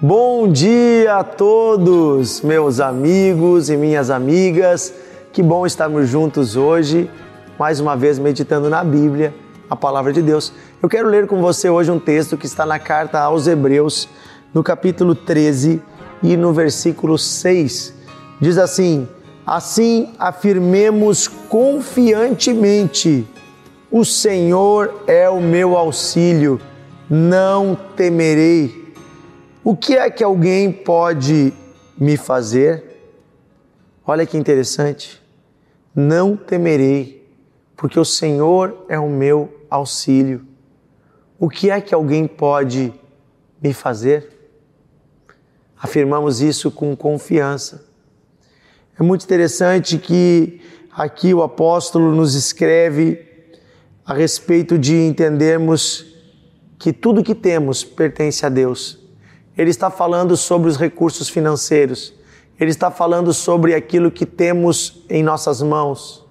Bom dia a todos, meus amigos e minhas amigas. Que bom estarmos juntos hoje, mais uma vez meditando na Bíblia, a Palavra de Deus. Eu quero ler com você hoje um texto que está na carta aos Hebreus, no capítulo 13 e no versículo 6. Diz assim: assim afirmemos confiantemente, o Senhor é o meu auxílio, não temerei. O que é que alguém pode me fazer? Olha que interessante. Não temerei, porque o Senhor é o meu auxílio. O que é que alguém pode me fazer? Afirmamos isso com confiança. É muito interessante que aqui o apóstolo nos escreve a respeito de entendermos que tudo que temos pertence a Deus. Ele está falando sobre os recursos financeiros. Ele está falando sobre aquilo que temos em nossas mãos.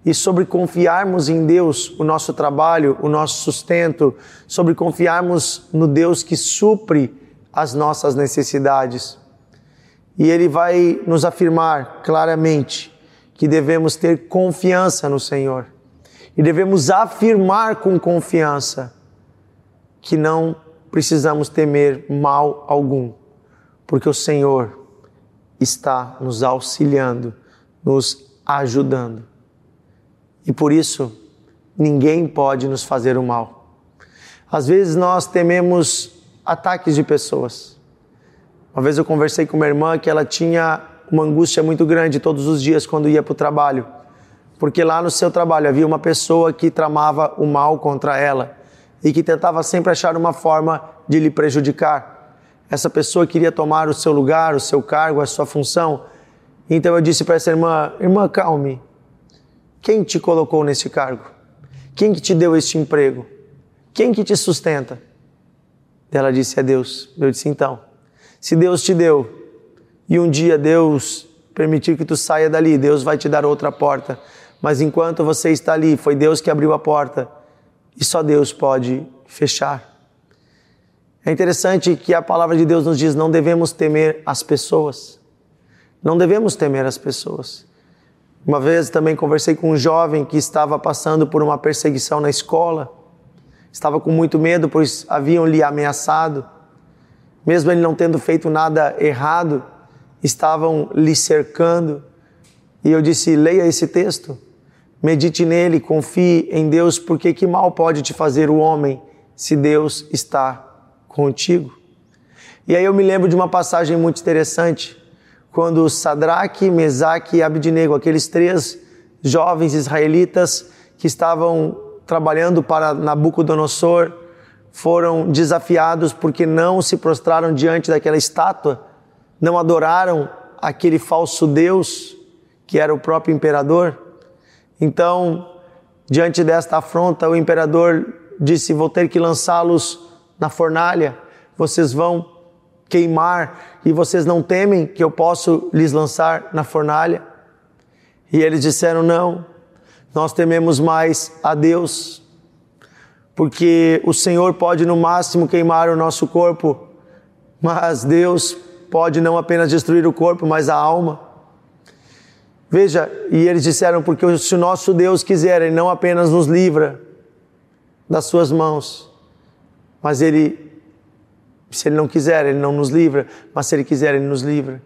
E sobre confiarmos em Deus, o nosso trabalho, o nosso sustento. Sobre confiarmos no Deus que supre as nossas necessidades. E ele vai nos afirmar claramente que devemos ter confiança no Senhor. E devemos afirmar com confiança que não precisamos temer mal algum, porque o Senhor está nos auxiliando, nos ajudando. E por isso, ninguém pode nos fazer o mal. Às vezes nós tememos ataques de pessoas. Uma vez eu conversei com uma irmã que ela tinha uma angústia muito grande todos os dias quando ia para o trabalho, porque lá no seu trabalho havia uma pessoa que tramava o mal contra ela e que tentava sempre achar uma forma de lhe prejudicar. Essa pessoa queria tomar o seu lugar, o seu cargo, a sua função. Então eu disse para essa irmã: irmã, calme. Quem te colocou nesse cargo? Quem que te deu este emprego? Quem que te sustenta? Ela disse: é Deus. Eu disse: então, se Deus te deu e um dia Deus permitir que tu saia dali, Deus vai te dar outra porta. Mas enquanto você está ali, foi Deus que abriu a porta e só Deus pode fechar. É interessante que a palavra de Deus nos diz: não devemos temer as pessoas. Não devemos temer as pessoas. Uma vez também conversei com um jovem que estava passando por uma perseguição na escola. Estava com muito medo, pois haviam lhe ameaçado. Mesmo ele não tendo feito nada errado, estavam lhe cercando. E eu disse: leia esse texto, medite nele, confie em Deus, porque que mal pode te fazer o homem se Deus está contigo? E aí eu me lembro de uma passagem muito interessante, quando Sadraque, Mesaque e Abidnego, aqueles três jovens israelitas que estavam trabalhando para Nabucodonosor, foram desafiados porque não se prostraram diante daquela estátua, não adoraram aquele falso Deus que era o próprio imperador. Então, diante desta afronta, o imperador disse: vou ter que lançá-los na fornalha, vocês vão queimar e vocês não temem que eu posso lhes lançar na fornalha? E eles disseram: não, nós tememos mais a Deus, porque o Senhor pode no máximo queimar o nosso corpo, mas Deus pode não apenas destruir o corpo, mas a alma. Veja, e eles disseram: porque se o nosso Deus quiser, Ele não apenas nos livra das suas mãos, mas se Ele não quiser, Ele não nos livra, mas se Ele quiser, Ele nos livra.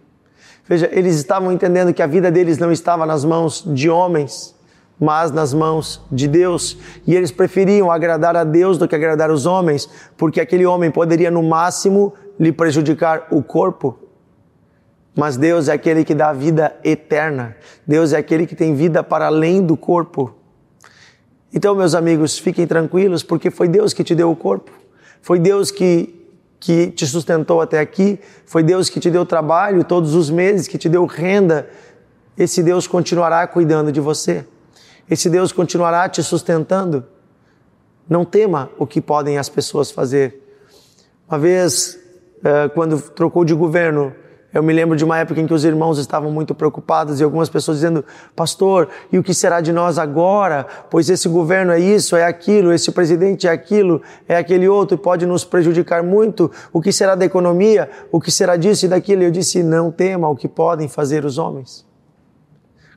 Veja, eles estavam entendendo que a vida deles não estava nas mãos de homens, mas nas mãos de Deus. E eles preferiam agradar a Deus do que agradar os homens, porque aquele homem poderia no máximo lhe prejudicar o corpo. Mas Deus é aquele que dá vida eterna. Deus é aquele que tem vida para além do corpo. Então, meus amigos, fiquem tranquilos, porque foi Deus que te deu o corpo. Foi Deus que te sustentou até aqui. Foi Deus que te deu trabalho todos os meses, que te deu renda. Esse Deus continuará cuidando de você. Esse Deus continuará te sustentando. Não tema o que podem as pessoas fazer. Uma vez, quando trocou de governo, Eu me lembro de uma época em que os irmãos estavam muito preocupados e algumas pessoas dizendo: pastor, e o que será de nós agora? Pois esse governo é isso, é aquilo, esse presidente é aquilo, é aquele outro e pode nos prejudicar muito. O que será da economia? O que será disso e daquilo? Eu disse: não tema o que podem fazer os homens.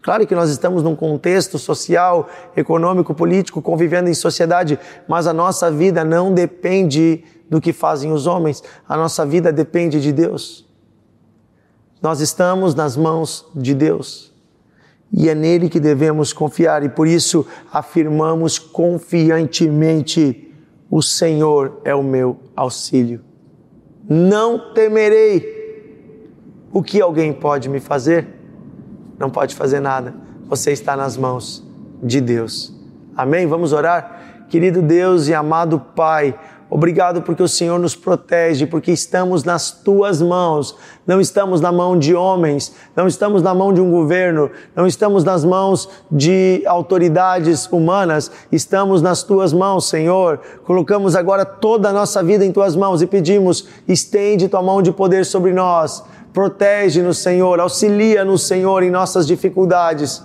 Claro que nós estamos num contexto social, econômico, político, convivendo em sociedade, mas a nossa vida não depende do que fazem os homens, a nossa vida depende de Deus. Nós estamos nas mãos de Deus e é nele que devemos confiar e por isso afirmamos confiantemente: o Senhor é o meu auxílio. Não temerei. O que alguém pode me fazer? Não pode fazer nada. Você está nas mãos de Deus. Amém? Vamos orar? Querido Deus e amado Pai, obrigado porque o Senhor nos protege, porque estamos nas Tuas mãos. Não estamos na mão de homens, não estamos na mão de um governo, não estamos nas mãos de autoridades humanas, estamos nas Tuas mãos, Senhor. Colocamos agora toda a nossa vida em Tuas mãos e pedimos: estende Tua mão de poder sobre nós. Protege-nos, Senhor, auxilia-nos, Senhor, em nossas dificuldades.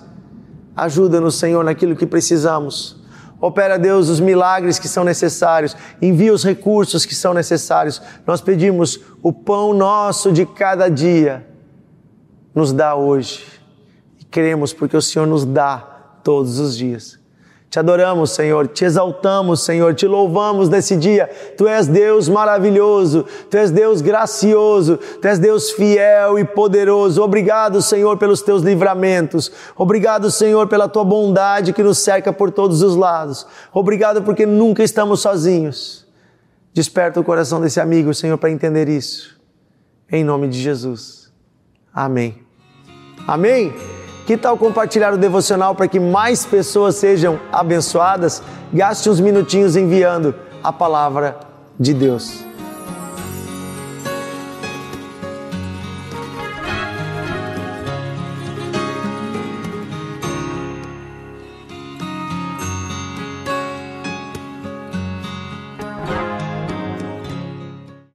Ajuda-nos, Senhor, naquilo que precisamos. Opera, Deus, os milagres que são necessários. Envia os recursos que são necessários. Nós pedimos: o pão nosso de cada dia nos dá hoje. E cremos porque o Senhor nos dá todos os dias. Te adoramos, Senhor, te exaltamos, Senhor, te louvamos nesse dia. Tu és Deus maravilhoso, Tu és Deus gracioso, Tu és Deus fiel e poderoso. Obrigado, Senhor, pelos Teus livramentos. Obrigado, Senhor, pela Tua bondade que nos cerca por todos os lados. Obrigado porque nunca estamos sozinhos. Desperta o coração desse amigo, Senhor, para entender isso. Em nome de Jesus. Amém. Amém? Que tal compartilhar o devocional para que mais pessoas sejam abençoadas? Gaste uns minutinhos enviando a palavra de Deus.